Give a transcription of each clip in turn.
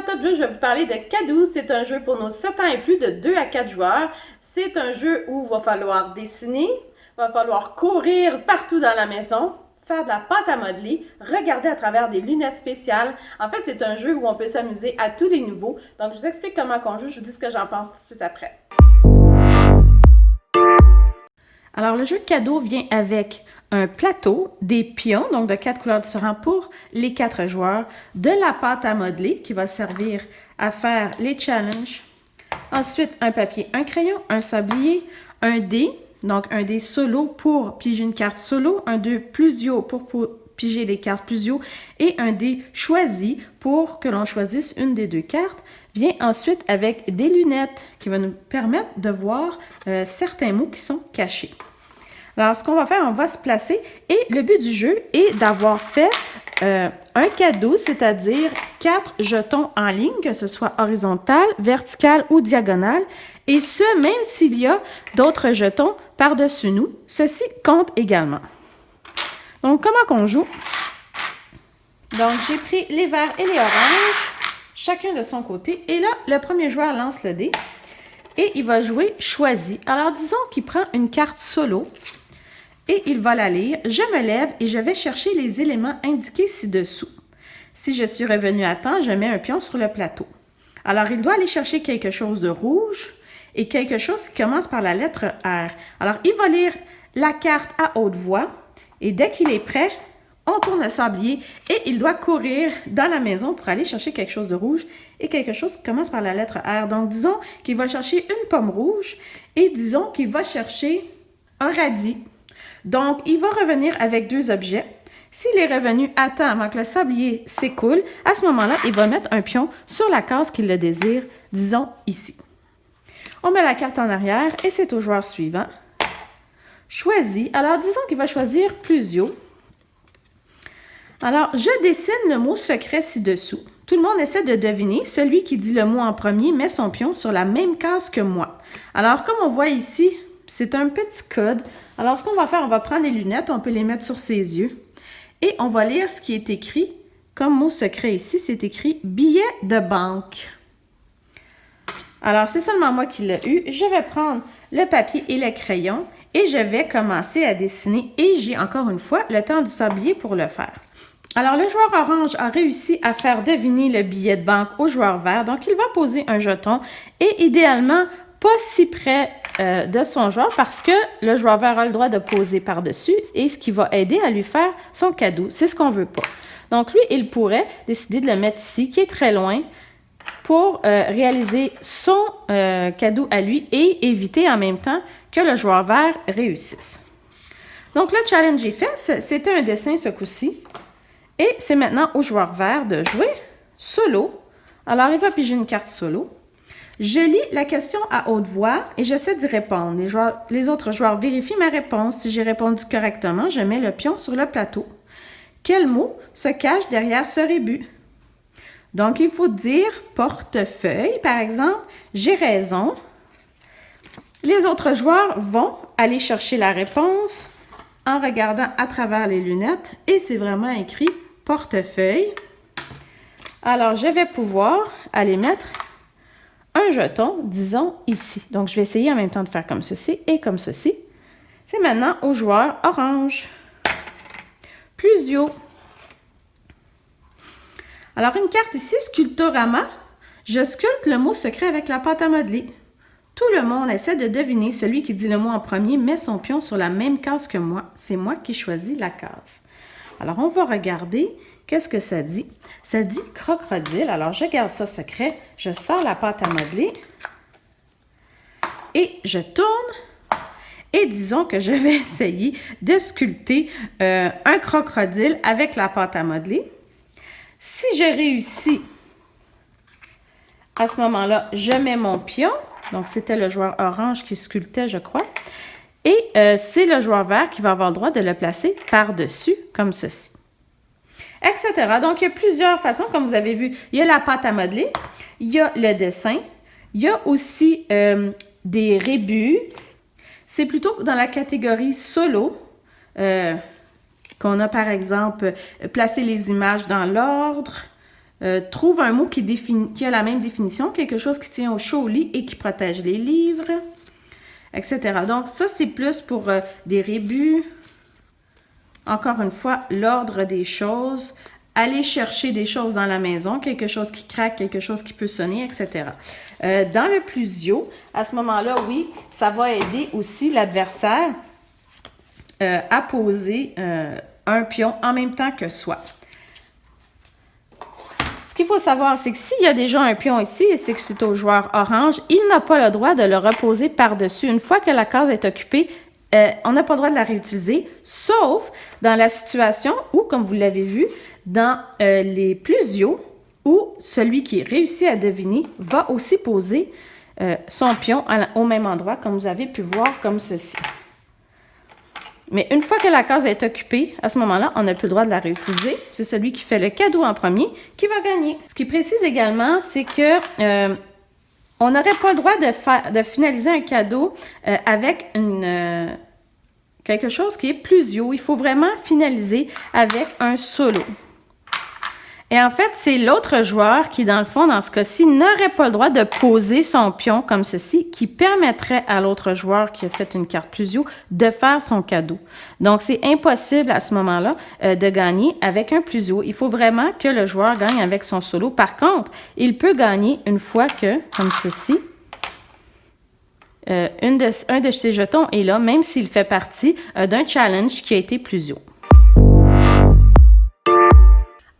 Top Jeu, je vais vous parler de Cadou. C'est un jeu pour nos 7 ans et plus de 2 à 4 joueurs. C'est un jeu où il va falloir dessiner, il va falloir courir partout dans la maison, faire de la pâte à modeler, regarder à travers des lunettes spéciales. En fait, c'est un jeu où on peut s'amuser à tous les niveaux. Donc, je vous explique comment on joue, je vous dis ce que j'en pense tout de suite après. Alors, le jeu Cadeau vient avec un plateau, des pions, donc de 4 couleurs différentes pour les 4 joueurs, de la pâte à modeler qui va servir à faire les challenges. Ensuite, un papier, un crayon, un sablier, un dé, donc un dé solo pour piger une carte solo, un dé plusio pour piger les cartes plusio et un dé choisi pour que l'on choisisse une des deux cartes. Vient ensuite avec des lunettes qui vont nous permettre de voir certains mots qui sont cachés. Alors, ce qu'on va faire, on va se placer et le but du jeu est d'avoir fait un cadeau, c'est-à-dire 4 jetons en ligne, que ce soit horizontal, vertical ou diagonal, et ce, même s'il y a d'autres jetons par-dessus nous. Ceci compte également. Donc, comment qu'on joue? Donc, j'ai pris les verts et les oranges, chacun de son côté. Et là, le premier joueur lance le dé et il va jouer choisi. Alors, disons qu'il prend une carte solo. Et il va la lire. Je me lève et je vais chercher les éléments indiqués ci-dessous. Si je suis revenu à temps, je mets un pion sur le plateau. Alors, il doit aller chercher quelque chose de rouge et quelque chose qui commence par la lettre R. Alors, il va lire la carte à haute voix et dès qu'il est prêt, on tourne le sablier et il doit courir dans la maison pour aller chercher quelque chose de rouge et quelque chose qui commence par la lettre R. Donc, disons qu'il va chercher une pomme rouge et disons qu'il va chercher un radis. Donc, il va revenir avec 2 objets. S'il est revenu à temps avant que le sablier s'écoule, à ce moment-là, il va mettre un pion sur la case qu'il le désire, disons ici. On met la carte en arrière et c'est au joueur suivant. Choisi. Alors, disons qu'il va choisir Plusio. Alors, je dessine le mot secret ci-dessous. Tout le monde essaie de deviner. Celui qui dit le mot en premier met son pion sur la même case que moi. Alors, comme on voit ici, c'est un petit code. Alors, ce qu'on va faire, on va prendre les lunettes, on peut les mettre sur ses yeux et on va lire ce qui est écrit comme mot secret ici. C'est écrit « billet de banque ». Alors, c'est seulement moi qui l'ai eu. Je vais prendre le papier et le crayon et je vais commencer à dessiner et j'ai encore une fois le temps du sablier pour le faire. Alors, le joueur orange a réussi à faire deviner le billet de banque au joueur vert. Donc, il va poser un jeton et idéalement, pas si près de son joueur parce que le joueur vert a le droit de poser par-dessus et ce qui va aider à lui faire son cadeau. C'est ce qu'on veut pas. Donc, lui, il pourrait décider de le mettre ici, qui est très loin, pour réaliser son cadeau à lui et éviter en même temps que le joueur vert réussisse. Donc, le challenge est fait. C'était un dessin ce coup-ci. Et c'est maintenant au joueur vert de jouer solo. Alors, il va piger une carte solo. Je lis la question à haute voix et j'essaie d'y répondre. Les autres joueurs vérifient ma réponse. Si j'ai répondu correctement, je mets le pion sur le plateau. Quel mot se cache derrière ce rébut? Donc, il faut dire portefeuille, par exemple. J'ai raison. Les autres joueurs vont aller chercher la réponse en regardant à travers les lunettes et c'est vraiment écrit portefeuille. Alors, je vais pouvoir aller mettre un jeton, disons ici. Donc, je vais essayer en même temps de faire comme ceci et comme ceci. C'est maintenant au joueur orange. Plusio. Alors, une carte ici, Sculptorama. Je sculpte le mot secret avec la pâte à modeler. Tout le monde essaie de deviner. Celui qui dit le mot en premier met son pion sur la même case que moi. C'est moi qui choisis la case. Alors, on va regarder. Qu'est-ce que ça dit? Ça dit crocodile. Alors, je garde ça secret. Je sors la pâte à modeler. Et je tourne. Et disons que je vais essayer de sculpter un crocodile avec la pâte à modeler. Si je réussis, à ce moment-là, je mets mon pion. Donc, c'était le joueur orange qui sculptait, je crois. Et c'est le joueur vert qui va avoir le droit de le placer par-dessus, comme ceci. Etc. Donc, il y a plusieurs façons, comme vous avez vu. Il y a la pâte à modeler, il y a le dessin, il y a aussi des rébus. C'est plutôt dans la catégorie solo qu'on a, par exemple, placé les images dans l'ordre, Trouve un mot qui a la même définition, quelque chose qui tient au chaud au lit et qui protège les livres, etc. Donc, ça, c'est plus pour des rébus. Encore une fois, l'ordre des choses. Aller chercher des choses dans la maison, quelque chose qui craque, quelque chose qui peut sonner, etc. Dans le plusio, à ce moment-là, oui, ça va aider aussi l'adversaire à poser un pion en même temps que soi. Ce qu'il faut savoir, c'est que s'il y a déjà un pion ici, et c'est que c'est au joueur orange, il n'a pas le droit de le reposer par-dessus. Une fois que la case est occupée, on n'a pas le droit de la réutiliser, sauf dans la situation où, comme vous l'avez vu, dans les plusieurs, où celui qui réussit à deviner va aussi poser son pion au même endroit, comme vous avez pu voir, comme ceci. Mais une fois que la case est occupée, à ce moment-là, on n'a plus le droit de la réutiliser. C'est celui qui fait le cadeau en premier qui va gagner. Ce qui précise également, c'est que on n'aurait pas le droit de finaliser un cadeau avec quelque chose qui est plusio. Il faut vraiment finaliser avec un solo. Et en fait, c'est l'autre joueur qui, dans le fond, dans ce cas-ci, n'aurait pas le droit de poser son pion comme ceci, qui permettrait à l'autre joueur qui a fait une carte plusio de faire son cadeau. Donc, c'est impossible à ce moment-là de gagner avec un plusio. Il faut vraiment que le joueur gagne avec son solo. Par contre, il peut gagner une fois que, comme ceci, un de ses jetons est là, même s'il fait partie d'un challenge qui a été plusio.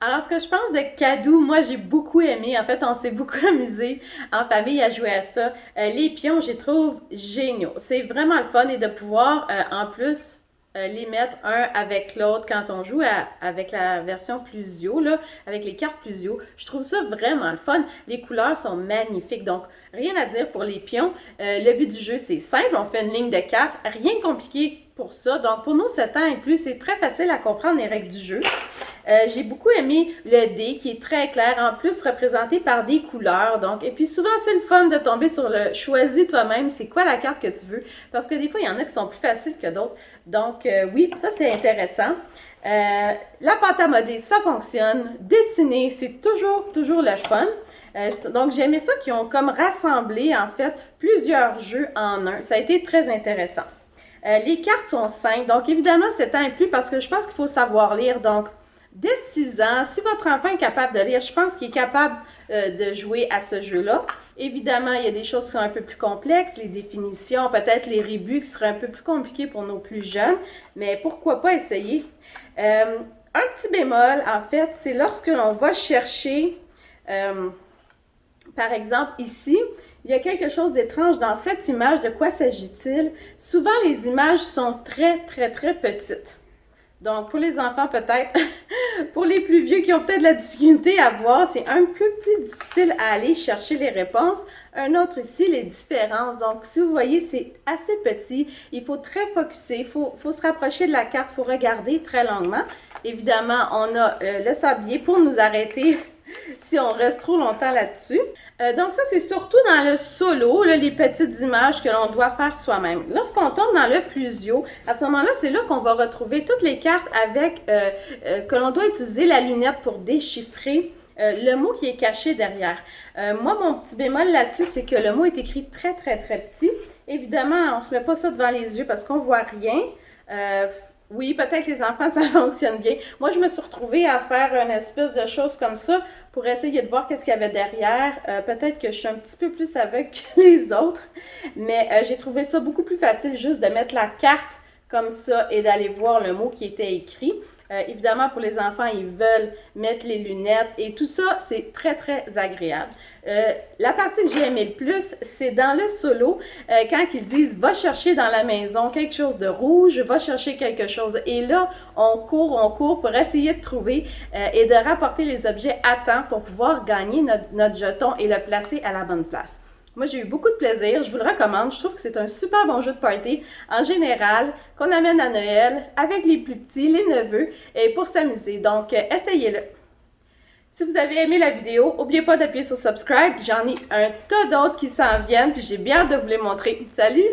Alors, ce que je pense de cadeau, moi, j'ai beaucoup aimé. En fait, on s'est beaucoup amusé en famille à jouer à ça. Les pions, je les trouve géniaux. C'est vraiment le fun et de pouvoir, en plus, les mettre un avec l'autre quand on joue avec la version Plusio, là, avec les cartes Plusio. Je trouve ça vraiment le fun. Les couleurs sont magnifiques. Donc, rien à dire pour les pions. Le but du jeu, c'est simple. On fait une ligne de 4. Rien de compliqué pour ça. Donc, pour nous, 7 ans et plus, c'est très facile à comprendre les règles du jeu. J'ai beaucoup aimé le dé qui est très clair, en plus représenté par des couleurs. Donc, et puis souvent, c'est le fun de tomber sur le choisis toi-même, c'est quoi la carte que tu veux. Parce que des fois, il y en a qui sont plus faciles que d'autres. Donc, oui, ça c'est intéressant. La pâte à modeler, ça fonctionne. Dessiner, c'est toujours le fun. Donc, j'ai aimé ça qu'ils ont comme rassemblé, en fait, plusieurs jeux en un. Ça a été très intéressant. Les cartes sont simples. Donc, évidemment, 7 ans et plus parce que je pense qu'il faut savoir lire. Donc, dès 6 ans, si votre enfant est capable de lire, je pense qu'il est capable de jouer à ce jeu-là. Évidemment, il y a des choses qui sont un peu plus complexes, les définitions, peut-être les rébus qui seraient un peu plus compliqués pour nos plus jeunes, mais pourquoi pas essayer? Un petit bémol, en fait, c'est lorsque l'on va chercher, par exemple ici, il y a quelque chose d'étrange dans cette image. De quoi s'agit-il? Souvent, les images sont très petites. Donc, pour les enfants, peut-être, pour les plus vieux qui ont peut-être de la difficulté à voir, c'est un peu plus difficile à aller chercher les réponses. Un autre ici, les différences. Donc, si vous voyez, c'est assez petit. Il faut très focusser, il faut se rapprocher de la carte, il faut regarder très longuement. Évidemment, on a le sablier pour nous arrêter si on reste trop longtemps là-dessus. Donc ça, c'est surtout dans le solo, là, les petites images que l'on doit faire soi-même. Lorsqu'on tombe dans le plusio, à ce moment-là, c'est là qu'on va retrouver toutes les cartes avec que l'on doit utiliser la lunette pour déchiffrer le mot qui est caché derrière. Moi, mon petit bémol là-dessus, c'est que le mot est écrit très petit. Évidemment, on ne se met pas ça devant les yeux parce qu'on ne voit rien. Oui, peut-être que les enfants, ça fonctionne bien. Moi, je me suis retrouvée à faire une espèce de chose comme ça pour essayer de voir qu'est-ce qu'il y avait derrière. Peut-être que je suis un petit peu plus aveugle que les autres, mais j'ai trouvé ça beaucoup plus facile juste de mettre la carte comme ça et d'aller voir le mot qui était écrit. Évidemment, pour les enfants, ils veulent mettre les lunettes et tout ça, c'est très agréable. La partie que j'ai aimé le plus, c'est dans le solo, quand ils disent « va chercher dans la maison quelque chose de rouge, va chercher quelque chose ». Et là, on court pour essayer de trouver et de rapporter les objets à temps pour pouvoir gagner notre jeton et le placer à la bonne place. Moi, j'ai eu beaucoup de plaisir. Je vous le recommande. Je trouve que c'est un super bon jeu de party en général qu'on amène à Noël avec les plus petits, les neveux, et pour s'amuser. Donc, essayez-le. Si vous avez aimé la vidéo, n'oubliez pas d'appuyer sur subscribe. J'en ai un tas d'autres qui s'en viennent, puis j'ai bien hâte de vous les montrer. Salut!